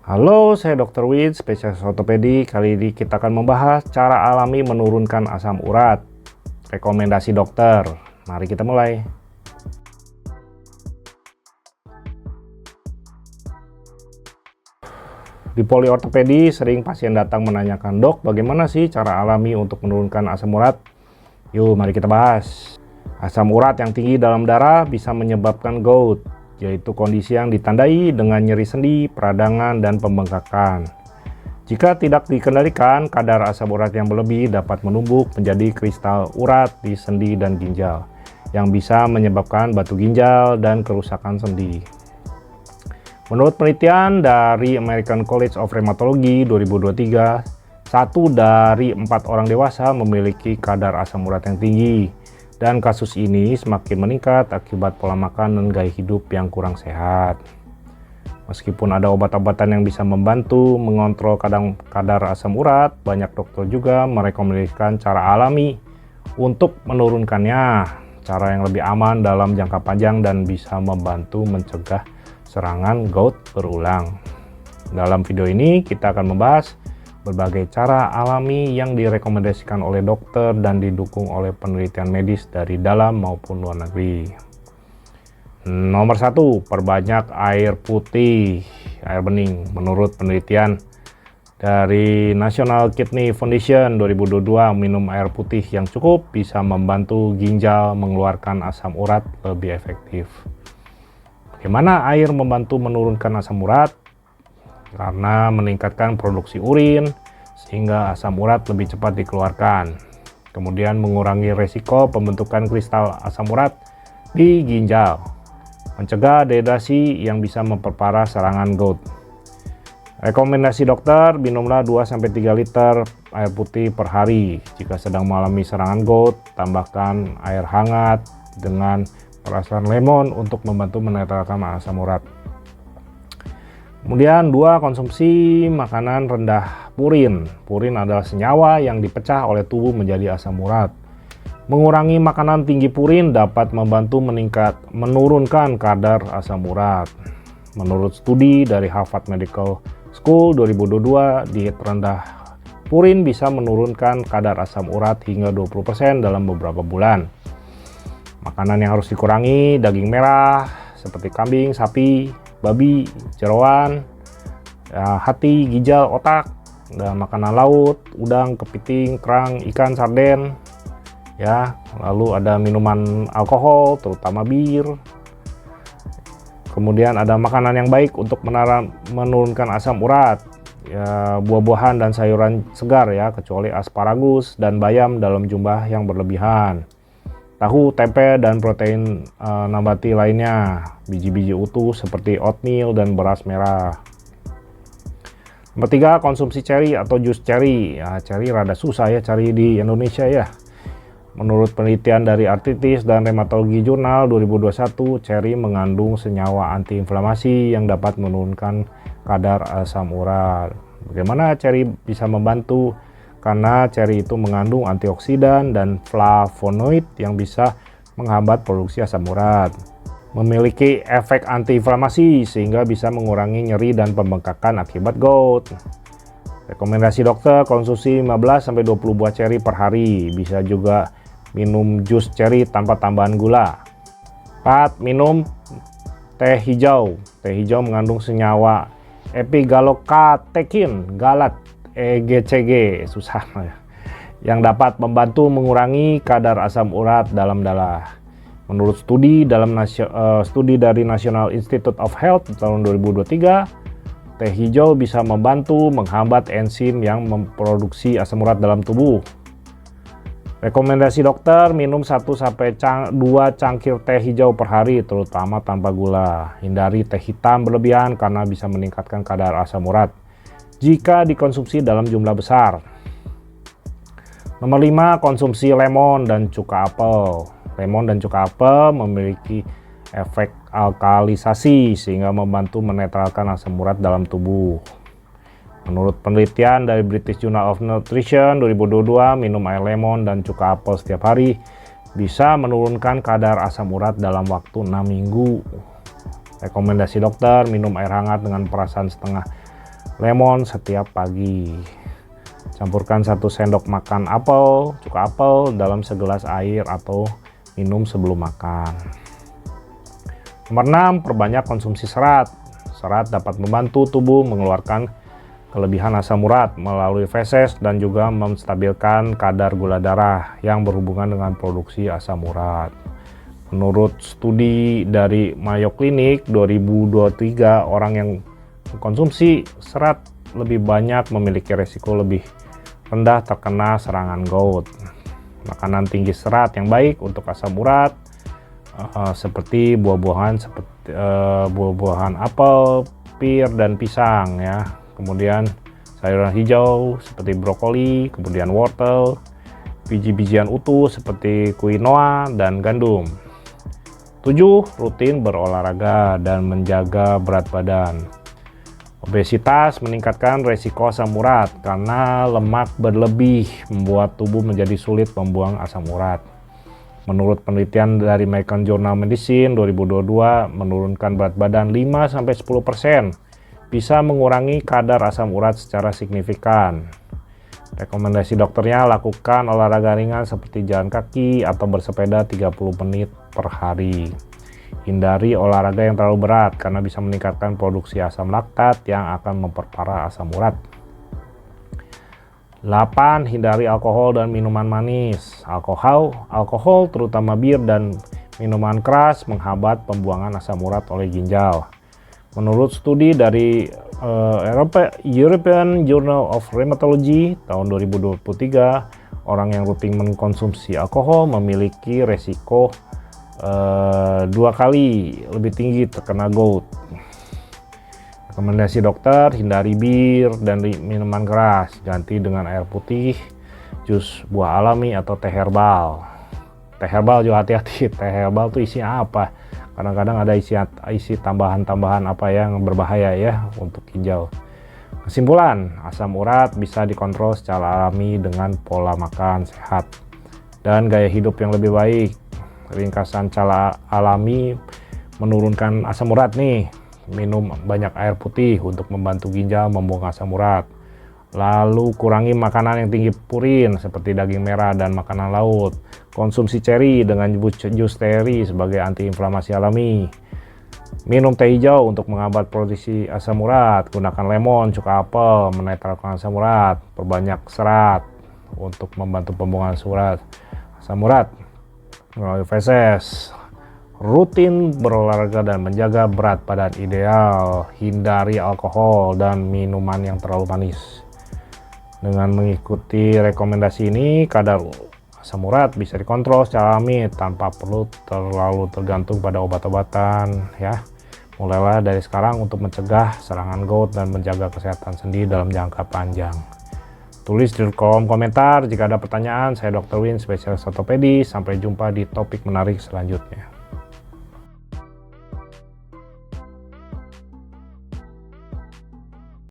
Halo, saya Dr. Wid, spesialis ortopedi. Kali ini kita akan membahas cara alami menurunkan asam urat. Rekomendasi dokter. Mari kita mulai. Di poliortopedi sering pasien datang menanyakan, "Dok, bagaimana sih cara alami untuk menurunkan asam urat?" Yuk, mari kita bahas. Asam urat yang tinggi dalam darah bisa menyebabkan gout, yaitu kondisi yang ditandai dengan nyeri sendi, peradangan, dan pembengkakan. Jika tidak dikendalikan, kadar asam urat yang berlebih dapat menumpuk menjadi kristal urat di sendi dan ginjal, yang bisa menyebabkan batu ginjal dan kerusakan sendi. Menurut penelitian dari American College of Rheumatology 2023, 1 dari 4 orang dewasa memiliki kadar asam urat yang tinggi. Dan kasus ini semakin meningkat akibat pola makan dan gaya hidup yang kurang sehat. Meskipun ada obat-obatan yang bisa membantu mengontrol kadar asam urat, banyak dokter juga merekomendasikan cara alami untuk menurunkannya. Cara yang lebih aman dalam jangka panjang dan bisa membantu mencegah serangan gout berulang. Dalam video ini kita akan membahas berbagai cara alami yang direkomendasikan oleh dokter dan didukung oleh penelitian medis dari dalam maupun luar negeri. Nomor 1, perbanyak air putih, air bening. Menurut penelitian dari National Kidney Foundation 2022, minum air putih yang cukup bisa membantu ginjal mengeluarkan asam urat lebih efektif. Bagaimana air membantu menurunkan asam urat? Karena meningkatkan produksi urin sehingga asam urat lebih cepat dikeluarkan. Kemudian mengurangi resiko pembentukan kristal asam urat di ginjal. Mencegah dehidrasi yang bisa memperparah serangan gout. Rekomendasi dokter, minumlah 2-3 liter air putih per hari. Jika sedang mengalami serangan gout, tambahkan air hangat dengan perasan lemon untuk membantu menetralkan asam urat. Kemudian 2, konsumsi makanan rendah purin. Purin adalah senyawa yang dipecah oleh tubuh menjadi asam urat. Mengurangi makanan tinggi purin dapat membantu menurunkan kadar asam urat. Menurut studi dari Harvard Medical School 2022, diet rendah purin bisa menurunkan kadar asam urat hingga 20% dalam beberapa bulan. Makanan yang harus dikurangi, daging merah seperti kambing, sapi, babi, jeroan, hati, ginjal, otak, dan makanan laut, udang, kepiting, kerang, ikan, sarden, ya. Lalu ada minuman alkohol, terutama bir. Kemudian ada makanan yang baik untuk menurunkan asam urat, ya, buah-buahan dan sayuran segar, ya, kecuali asparagus dan bayam dalam jumlah yang berlebihan. Tahu, tempe, dan protein nabati lainnya, biji-biji utuh seperti oatmeal dan beras merah. Nomor 3, konsumsi ceri atau jus ceri. Ya, ceri rada susah ya cari di Indonesia ya. Menurut penelitian dari Arthritis dan Rheumatology Journal 2021, ceri mengandung senyawa antiinflamasi yang dapat menurunkan kadar asam urat. Bagaimana ceri bisa membantu? Karena ceri itu mengandung antioksidan dan flavonoid yang bisa menghambat produksi asam urat. Memiliki efek antiinflamasi sehingga bisa mengurangi nyeri dan pembengkakan akibat gout. Rekomendasi dokter, konsumsi 15-20 buah ceri per hari. Bisa juga minum jus ceri tanpa tambahan gula. 4, minum teh hijau. Teh hijau mengandung senyawa epigallocatechin, galat, EGCG, susah ya, yang dapat membantu mengurangi kadar asam urat dalam darah. Menurut studi dari National Institute of Health tahun 2023, teh hijau bisa membantu menghambat enzim yang memproduksi asam urat dalam tubuh. Rekomendasi dokter, minum 1-2 cangkir teh hijau per hari, terutama tanpa gula. Hindari teh hitam berlebihan karena bisa meningkatkan kadar asam urat jika dikonsumsi dalam jumlah besar. Nomor 5, konsumsi lemon dan cuka apel. Lemon dan cuka apel memiliki efek alkalisasi sehingga membantu menetralkan asam urat dalam tubuh. Menurut penelitian dari British Journal of Nutrition 2022, minum air lemon dan cuka apel setiap hari bisa menurunkan kadar asam urat dalam waktu 6 minggu. Rekomendasi dokter, minum air hangat dengan perasan setengah lemon setiap pagi. Campurkan 1 sendok makan cuka apel dalam segelas air atau minum sebelum makan. Nomor 6, perbanyak konsumsi serat. Serat dapat membantu tubuh mengeluarkan kelebihan asam urat melalui feses dan juga menstabilkan kadar gula darah yang berhubungan dengan produksi asam urat. Menurut studi dari Mayo Clinic 2023, orang yang mengkonsumsi serat lebih banyak memiliki resiko lebih rendah terkena serangan gout. Makanan tinggi serat yang baik untuk asam urat seperti buah-buahan apel, pir dan pisang ya. Kemudian sayuran hijau seperti brokoli, kemudian wortel, biji-bijian utuh seperti quinoa dan gandum. 7. Rutin berolahraga dan menjaga berat badan. Obesitas meningkatkan resiko asam urat karena lemak berlebih membuat tubuh menjadi sulit membuang asam urat. Menurut penelitian dari American Journal of Medicine 2022, menurunkan berat badan 5-10% bisa mengurangi kadar asam urat secara signifikan. Rekomendasi dokternya, lakukan olahraga ringan seperti jalan kaki atau bersepeda 30 menit per hari. Hindari olahraga yang terlalu berat karena bisa meningkatkan produksi asam laktat yang akan memperparah asam urat. 8. Hindari alkohol dan minuman manis. Alkohol terutama bir dan minuman keras menghambat pembuangan asam urat oleh ginjal. Menurut studi dari European Journal of Rheumatology tahun 2023, orang yang rutin mengkonsumsi alkohol memiliki resiko 2 kali lebih tinggi terkena gout. Rekomendasi dokter, hindari bir dan minuman keras, ganti dengan air putih, jus buah alami atau teh herbal. Teh herbal juga hati-hati, teh herbal tuh isinya apa? Kadang-kadang ada isi tambahan-tambahan apa yang berbahaya ya untuk ginjal. Kesimpulan, asam urat bisa dikontrol secara alami dengan pola makan sehat dan gaya hidup yang lebih baik. Ringkasan cara alami menurunkan asam urat nih: minum banyak air putih untuk membantu ginjal membuang asam urat. Lalu kurangi makanan yang tinggi purin seperti daging merah dan makanan laut. Konsumsi ceri dengan jus ceri sebagai antiinflamasi alami. Minum teh hijau untuk menghambat produksi asam urat. Gunakan lemon, cuka apel menetralkan asam urat. Perbanyak serat untuk membantu pembuangan asam urat melalui feses. Rutin berolahraga dan menjaga berat badan ideal. Hindari alkohol dan minuman yang terlalu manis. Dengan mengikuti rekomendasi ini, kadar asam urat bisa dikontrol secara alami tanpa perlu terlalu tergantung pada obat-obatan ya. Mulailah dari sekarang untuk mencegah serangan gout dan menjaga kesehatan sendi dalam jangka panjang. Tulis di kolom komentar jika ada pertanyaan. Saya Dr. Win, spesialis ortopedi. Sampai jumpa di topik menarik selanjutnya.